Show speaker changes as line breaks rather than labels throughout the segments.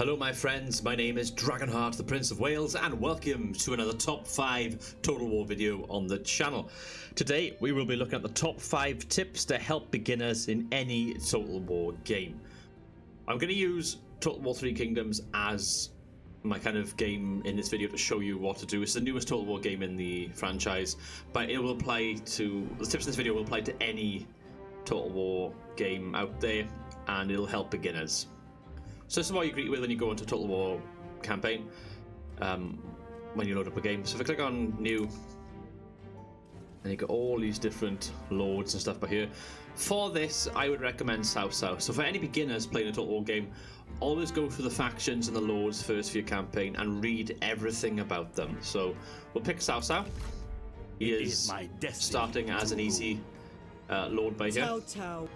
Hello my friends, my name is Dragonheart, the Prince of Wales, and welcome to another top 5 Total War video on the channel. Today we will be looking at the top 5 tips to help beginners in any Total War game. I'm going to use Total War 3 Kingdoms as my kind of game in this video to show you what to do. It's the newest Total War game in the franchise, but it will apply to, the tips in this video will apply to any Total War game out there, and it'll help beginners. So this is what you greet with when you go into Total War campaign, when you load up a game. So if I click on new, and you got all these different lords and stuff by here. For this, I would recommend South. So for any beginners playing a Total War game, always go through the factions and the lords first for your campaign and read everything about them. So we'll pick South. He is starting as an easy lord by here.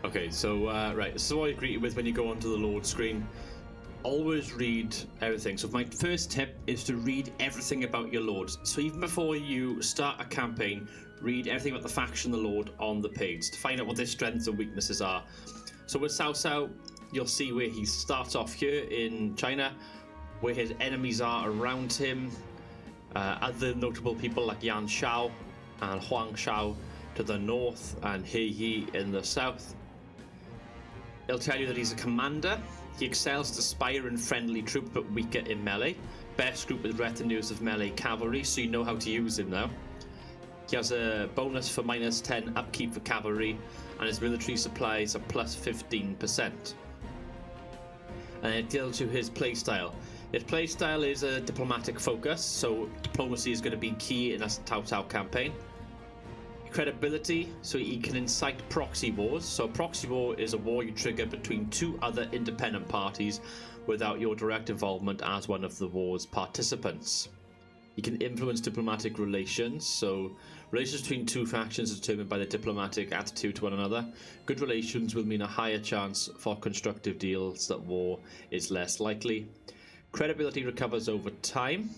Okay, so right, this is what you greet with when you go onto the lord screen. Always read everything. So my first tip is to read everything about your lords. So even before you start a campaign, read everything about the faction, the lord on the page to find out what their strengths and weaknesses are. So with Cao, you'll see where he starts off here in China, where his enemies are around him. Other notable people like Yan Shao and Huang Shao to the north, and He Yi in the south. It'll tell you that he's a commander. He excels as a spire and friendly troop, but weaker in melee. Best group with retinues of melee cavalry, so you know how to use him now. He has a bonus for -10 upkeep for cavalry, and his military supplies are plus 15%. And it tells you his playstyle. His playstyle is a diplomatic focus, so diplomacy is going to be key in a Cao campaign. Credibility, so he can incite proxy wars. So a proxy war is a war you trigger between two other independent parties without your direct involvement as one of the war's participants. He can influence diplomatic relations, so relations between two factions are determined by their diplomatic attitude to one another. Good relations will mean a higher chance for constructive deals. That war is less likely. Credibility recovers over time.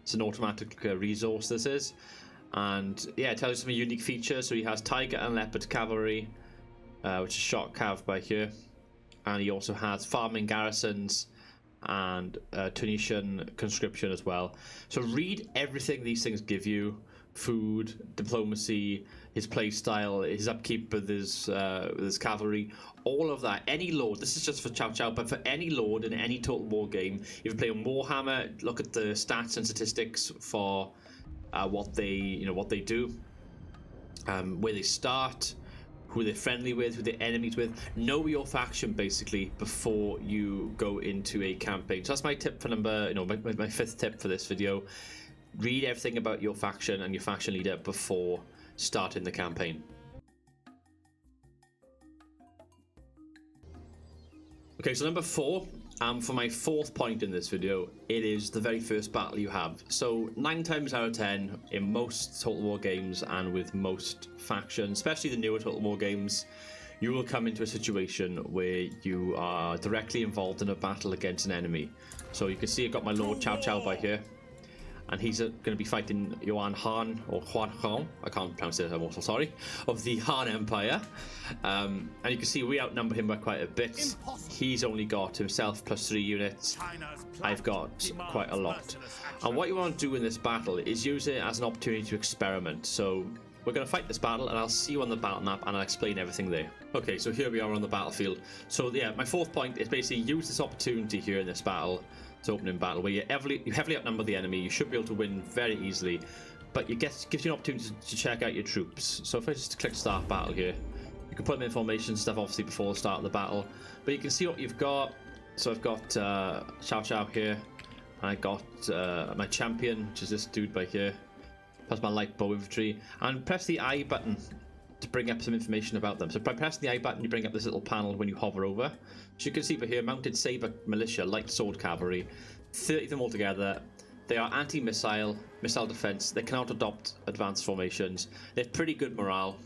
It's an automatic resource, this is. And yeah, it tells you some unique features. So he has tiger and leopard cavalry, which is shot cav by here, and he also has farming garrisons and Tunisian conscription as well. So read everything these things give you: food, diplomacy, his play style, his upkeep with his cavalry, all of that. Any lord, this is just for Cao, but for any lord in any Total War game, if you play on Warhammer, look at the stats and statistics for what they do, where they start, who they're friendly with, who they're enemies with. Know your faction basically before you go into a campaign. So that's my tip for my fifth tip for this video. Read everything about your faction and your faction leader before starting the campaign. Okay, so number 4, for my fourth point in this video, it is the very first battle you have. So 9 times out of 10 in most Total War games and with most factions, especially the newer Total War games, you will come into a situation where you are directly involved in a battle against an enemy. So you can see I've got my Lord Cao by here, and he's going to be fighting Yuan Han, or Huan Han, I can't pronounce it, I'm also sorry, of the Han Empire. And you can see we outnumber him by quite a bit. He's only got himself plus 3 units. I've got quite a lot. And what you want to do in this battle is use it as an opportunity to experiment. So we're going to fight this battle, and I'll see you on the battle map, and I'll explain everything there. Okay, so here we are on the battlefield. So yeah, my fourth point is basically use this opportunity here in this battle. It's opening battle where you heavily outnumber the enemy. You should be able to win very easily, but it gives you an opportunity to check out your troops. So if I just click start battle here, you can put them in formation stuff obviously before the start of the battle, but you can see what you've got. So I've got Cao here, and I got my champion, which is this dude by here, plus my light bow infantry, and press the I button to bring up some information about them. So by pressing the I button, you bring up this little panel when you hover over. So you can see over here, mounted saber militia, light sword cavalry, 30 of them all together. They are anti-missile, missile defense. They cannot adopt advanced formations. They have pretty good morale.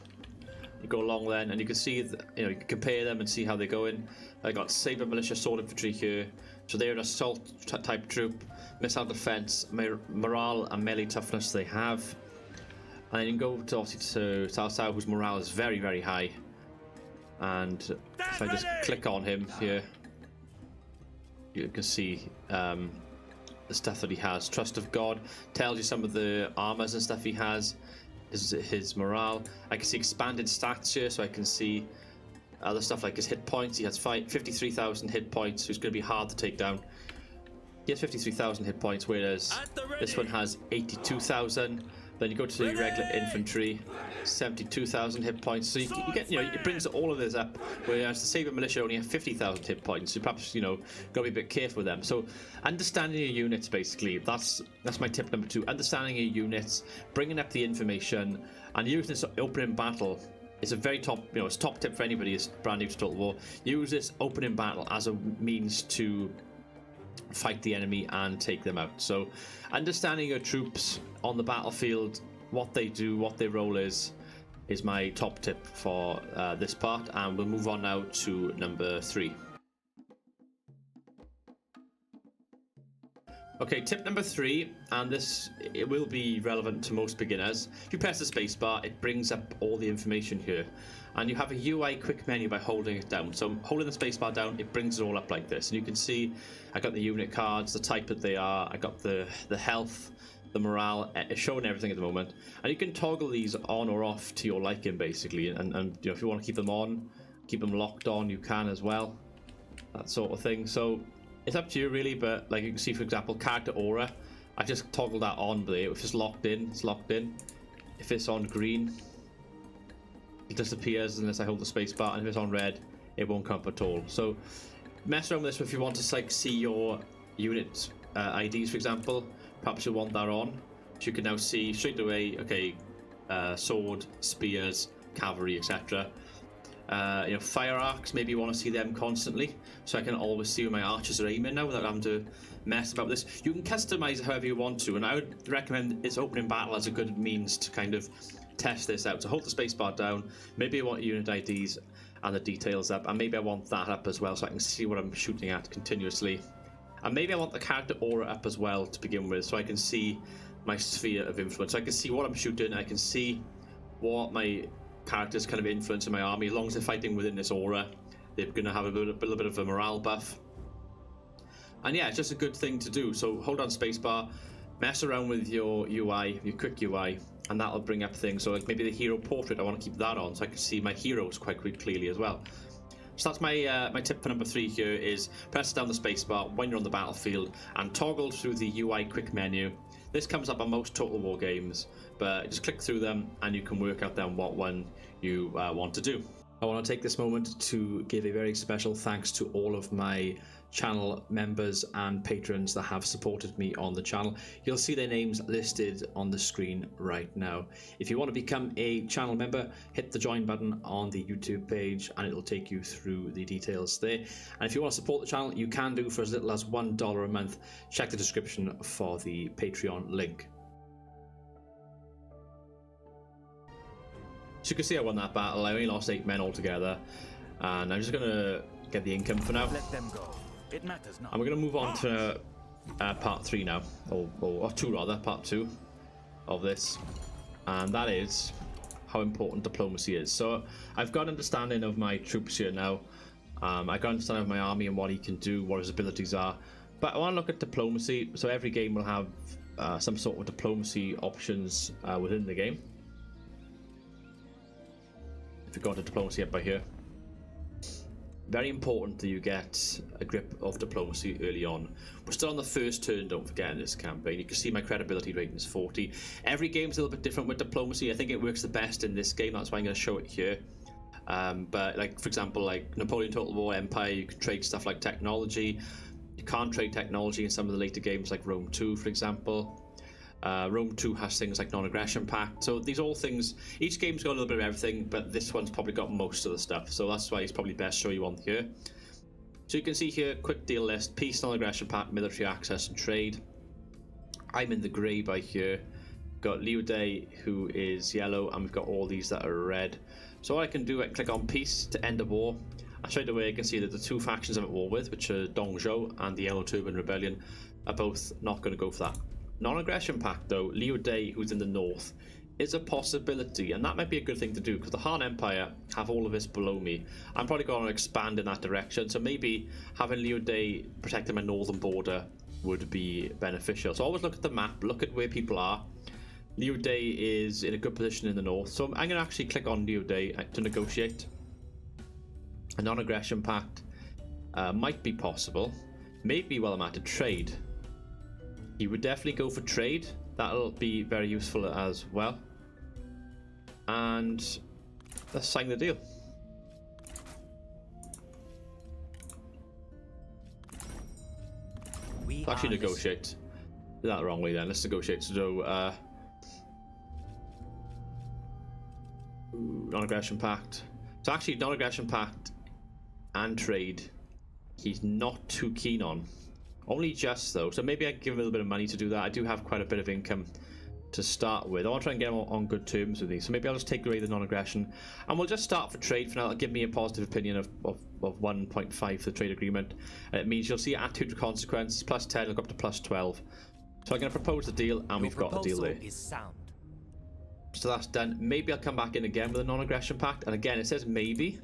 You go along then, and you can see that, you can compare them and see how they're going. I got saber militia, sword infantry here. So they're an assault type troop, missile defense, morale and melee toughness they have. And then you can go to obviously to Cao, whose morale is very, very high. And if I just click on him here, you can see the stuff that he has. Trust of God tells you some of the armors and stuff he has. His morale. I can see expanded stats here, so I can see other stuff like his hit points. He has 53,000 hit points, so it's going to be hard to take down. He has 53,000 hit points, whereas this one has 82,000. Then you go to the regular infantry, 72,000 hit points. So you get, it brings all of this up. Whereas the Saber Militia only have 50,000 hit points. So perhaps, got to be a bit careful with them. So understanding your units, basically, that's my tip number 2. Understanding your units, bringing up the information, and using this opening battle. It's a very top, it's top tip for anybody who's brand new to Total War. Use this opening battle as a means to fight the enemy and take them out. So understanding your troops on the battlefield, what they do, what their role is my top tip for this part. And we'll move on now to number 3. Okay, tip number 3, and it will be relevant to most beginners. If you press the spacebar, it brings up all the information here, and you have a UI quick menu by holding it down. So holding the spacebar down, it brings it all up like this, and you can see I got the unit cards, the type that they are, I got the health, the morale. It's showing everything at the moment, and you can toggle these on or off to your liking, basically. And if you want to keep them on, keep them locked on, you can as well, that sort of thing. So it's up to you really, but like you can see, for example, character aura, I just toggled that on there. If it's locked in, it's locked in. If it's on green, it disappears unless I hold the space bar, and if it's on red, it won't come up at all. So mess around with this if you want to see your unit IDs, for example. Perhaps you want that on, so you can now see straight away, okay, sword, spears, cavalry, etc. Fire arcs, maybe you want to see them constantly, so I can always see where my archers are aiming now without having to mess about this. You can customize it however you want to, and I would recommend this opening battle as a good means to kind of test this out. So hold the spacebar down, maybe I want unit IDs and the details up, and maybe I want that up as well so I can see what I'm shooting at continuously, and maybe I want the character aura up as well to begin with, so I can see my sphere of influence. So I can see what I'm shooting, I can see what my characters kind of influence in my army. As long as they're fighting within this aura, they're going to have a little bit of a morale buff. And yeah, it's just a good thing to do. So hold on spacebar, mess around with your UI, your quick UI, and that'll bring up things. So like maybe the hero portrait, I want to keep that on so I can see my heroes quite clearly as well. So that's my tip for number 3 here, is press down the spacebar when you're on the battlefield and toggle through the UI quick menu. This comes up on most Total War games, but just click through them and you can work out then what one you want to do. I want to take this moment to give a very special thanks to all of my channel members and patrons that have supported me on the channel. You'll see their names listed on the screen right now. If you want to become a channel member, hit the join button on the YouTube page and it'll take you through the details there. And if you want to support the channel, you can do for as little as $1 a month. Check the description for the Patreon link. So you can see I won that battle. I only lost 8 men altogether, and I'm just gonna get the income for now. Let them go. It matters not. And we're gonna move on to part 3 now, or 2 rather, part 2 of this, and that is how important diplomacy is. So I've got an understanding of my troops here now. I got an understanding of my army and what he can do, what his abilities are. But I want to look at diplomacy. So every game will have some sort of diplomacy options within the game. If you go to diplomacy up by here, very important that you get a grip of diplomacy early on. We're still on the first turn, don't forget, in this campaign. You can see my credibility rating is 40. Every game's a little bit different with diplomacy. I think it works the best in this game, that's why I'm going to show it here. But like, for example, like Napoleon Total War Empire, you can trade stuff like technology. You can't trade technology in some of the later games like Rome 2, for example. Rome 2 has things like non-aggression pact. So these are all things, each game's got a little bit of everything, but this one's probably got most of the stuff. So that's why it's probably best show you on here. So you can see here, quick deal list, peace, non-aggression pact, military access and trade. I'm in the grey by here. Got Liude, who is yellow, and we've got all these that are red. So what I can do, I can click on peace to end a war. And straight away I can see that the 2 factions I'm at war with, which are Dongzhou and the Yellow Turban Rebellion, are both not going to go for that. Non-aggression pact though, Liu Day, who's in the north, is a possibility, and that might be a good thing to do because the Han Empire have all of this below me. I'm probably going to expand in that direction, so maybe having Liu Day protecting my northern border would be beneficial. So always look at the map, look at where people are. Liu Day is in a good position in the north, so I'm going to actually click on Liu Day to negotiate. A non-aggression pact might be possible. Maybe while I'm at a trade. He would definitely go for trade. That'll be very useful as well. And let's sign the deal. Let's actually negotiate. Did that the wrong way then. Let's negotiate. So, non-aggression pact. So actually, non-aggression pact and trade, he's not too keen on. Only just though, so maybe I can give him a little bit of money to do that. I do have quite a bit of income to start with. I want to try and get him on good terms with these, so maybe I'll just take away the non-aggression and we'll just start for trade for now. That'll give me a positive opinion of 1.5 for the trade agreement, and it means you'll see attitude of consequence plus 10 will go up to plus 12. So I'm going to propose the deal, and we've got the deal there. So that's done. Maybe I'll come back in again with a non-aggression pact, and again it says maybe,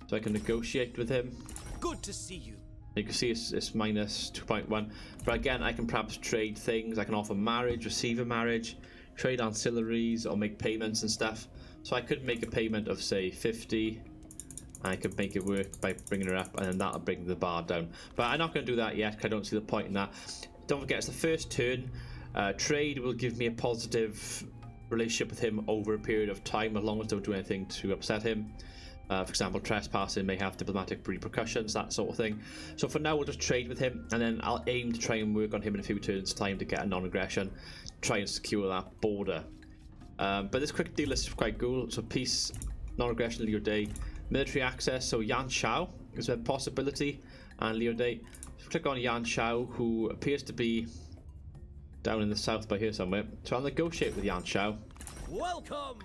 so I can negotiate with him.
Good to see you.
You can see it's minus 2.1, but again I can perhaps trade things. I can offer marriage, receive a marriage, trade ancillaries, or make payments and stuff. So I could make a payment of say 50, and I could make it work by bringing her up, and then that'll bring the bar down. But I'm not going to do that yet because I don't see the point in that. Don't forget, it's the first turn. Trade will give me a positive relationship with him over a period of time, as long as I don't do anything to upset him. For example, trespassing may have diplomatic repercussions, that sort of thing. So for now, we'll just trade with him, and then I'll aim to try and work on him in a few turns' time to get a non-aggression, try and secure that border. But this quick deal is quite cool. So peace, non-aggression, Liu Day, military access. So Yan Shao is a possibility, and Liu Day. So click on Yan Shao, who appears to be down in the south by here somewhere. So I'll negotiate with Yan Shao.
Welcome.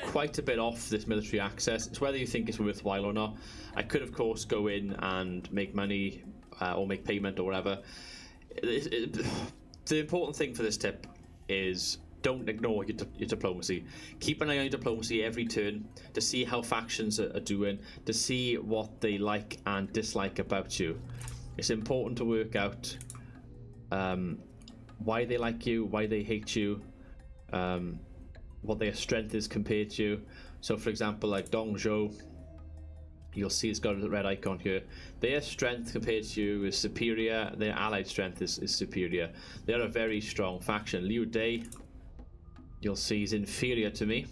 Quite a bit off this military access. It's whether you think it's worthwhile or not. I could of course go in and make money or make payment or whatever. The important thing for this tip is don't ignore your diplomacy. Keep an eye on your diplomacy every turn to see how factions are doing, to see what they like and dislike about you. It's important to work out why they like you, why they hate you, what their strength is compared to you. So for example, like Dongzhou, you'll see it's got a red icon here. Their strength compared to you is superior, their allied strength is superior. They're a very strong faction. Liu Day, you'll see, is inferior to me.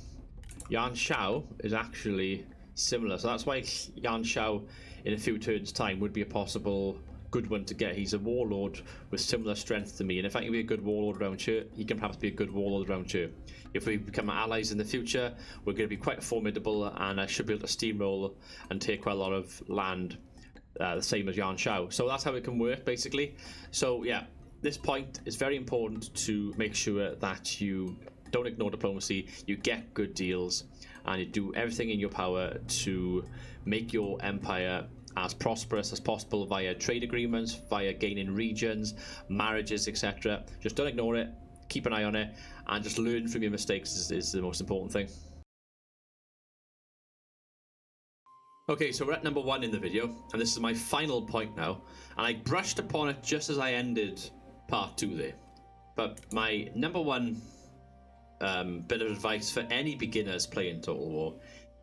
Yan Shao is actually similar, so that's why Yan Shao in a few turns time would be a possible good one to get. He's a warlord with similar strength to me, and if I can be a good warlord around here, he can perhaps be a good warlord around here. If we become allies in the future, we're going to be quite formidable, and I should be able to steamroll and take quite a lot of land, the same as Yan Shao. So that's how it can work basically. So yeah, this point is very important to make sure that you don't ignore diplomacy, you get good deals, and you do everything in your power to make your empire as prosperous as possible via trade agreements, via gaining regions, marriages, etc. Just don't ignore it, keep an eye on it, and just learn from your mistakes is the most important thing. Okay, so we're at number 1 in the video, and this is my final point now, and I brushed upon it just as I ended part 2 there. But my number 1 bit of advice for any beginners playing Total War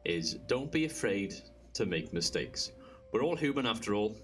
is don't be afraid to make mistakes. We're all human after all.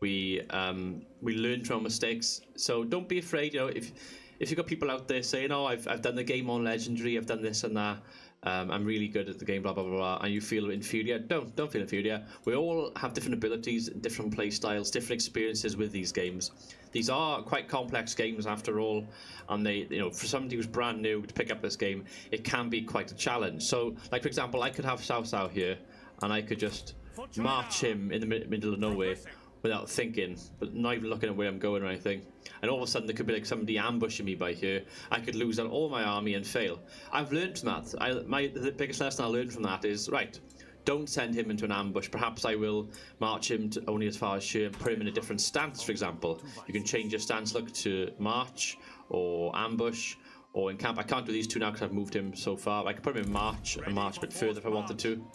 We learn from our mistakes, so don't be afraid. You know, if you've got people out there saying, "Oh, I've done the game on Legendary, I've done this and that, I'm really good at the game, blah blah blah blah," and you feel inferior, don't feel inferior. We all have different abilities, different play styles, different experiences with these games. These are quite complex games after all, and they, you know, for somebody who's brand new to pick up this game, it can be quite a challenge. So, like for example, I could have Cao Cao here, and I could just march him in the middle of nowhere without thinking, but not even looking at where I'm going or anything, and all of a sudden there could be like somebody ambushing me by here. I could lose all my army and fail. I've learned from that. The biggest lesson I learned from that is, right, don't send him into an ambush. Perhaps I will march him to only as far as here and put him in a different stance. For example, you can change your stance, look to march or ambush, or in camp. I can't do these two now because I've moved him so far. I could put him in March and march a bit further if I wanted to,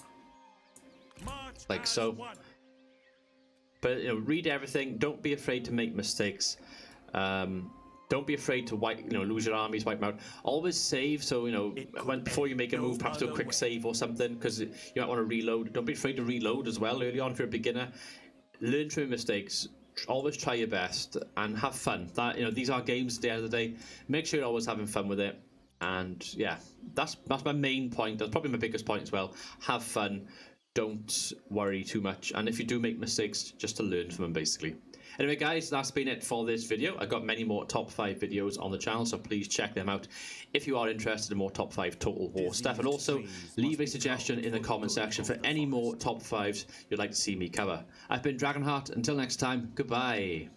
like so. But you know, read everything. Don't be afraid to make mistakes. Don't be afraid to lose your armies, wipe them out. Always save. So before you make a move, perhaps do a quick save or something, because you might want to reload. Don't be afraid to reload as well early on if you're a beginner. Learn from your mistakes. Always try your best and have fun. These are games at the end of the day. Make sure you're always having fun with it. And yeah, that's my main point. That's probably my biggest point as well. Have fun. Don't worry too much. And if you do make mistakes, just to learn from them, basically. Anyway, guys, that's been it for this video. I've got many more top 5 videos on the channel, so please check them out if you are interested in more top 5 Total War stuff. And also, leave a suggestion in the comment section for any more top 5s you'd like to see me cover. I've been Dragonheart. Until next time, goodbye.